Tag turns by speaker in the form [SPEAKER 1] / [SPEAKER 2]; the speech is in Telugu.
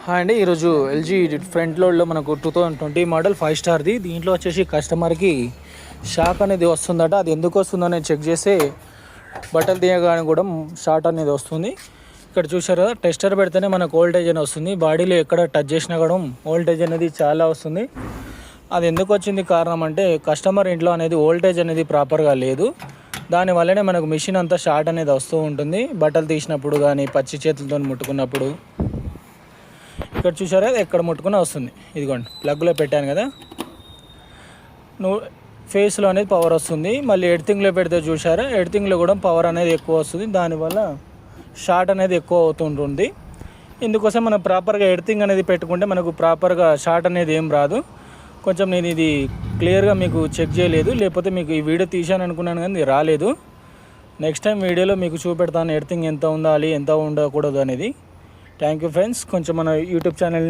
[SPEAKER 1] హాయ్ అండి. ఈరోజు ఎల్జీ ఫ్రంట్ లోడ్లో మనకు 2020 మోడల్ 5 స్టార్ది. దీంట్లో వచ్చేసి కస్టమర్కి షాక్ అనేది వస్తుందట. అది ఎందుకు వస్తుందో చెక్ చేస్తే బట్టలు తీయగానే కూడా షార్ట్ అనేది వస్తుంది. ఇక్కడ చూసారు కదా, టెస్టర్ పెడితేనే మనకు వోల్టేజ్ అనేది వస్తుంది. బాడీలో ఎక్కడ టచ్ చేసినా కూడా వోల్టేజ్ అనేది చాలా వస్తుంది. అది ఎందుకు వచ్చింది కారణం అంటే కస్టమర్ ఇంట్లో అనేది వోల్టేజ్ అనేది ప్రాపర్గా లేదు. దానివల్లనే మనకు మిషన్ అంతా షార్ట్ అనేది వస్తూ ఉంటుంది. బట్టలు తీసినప్పుడు కానీ పచ్చి చేతులతో ముట్టుకున్నప్పుడు. ఇక్కడ చూసారా, ఎక్కడ ముట్టుకున్నా వస్తుంది. ఇదిగోండి, ప్లగ్లో పెట్టాను కదా, ఫేస్లో అనేది పవర్ వస్తుంది. మళ్ళీ ఎర్తింగ్లో పెడితే చూసారా, ఎర్తింగ్లో కూడా పవర్ అనేది ఎక్కువ వస్తుంది. దానివల్ల షార్ట్ అనేది ఎక్కువ అవుతుంటుంది. ఇందుకోసం మనం ప్రాపర్గా ఎర్తింగ్ అనేది పెట్టుకుంటే మనకు ప్రాపర్గా షార్ట్ అనేది ఏం రాదు. కొంచెం నేను ఇది క్లియర్గా మీకు చెక్ చేయలేదు, లేకపోతే మీకు ఈ వీడియో తీసాను అనుకున్నాను కానీ రాలేదు. నెక్స్ట్ టైం వీడియోలో మీకు చూపెడతాను ఎర్తింగ్ ఎంత ఉండాలి, ఎంత ఉండకూడదు అనేది. Thank you friends. కొంచెం మన యూట్యూబ్ ఛానల్ని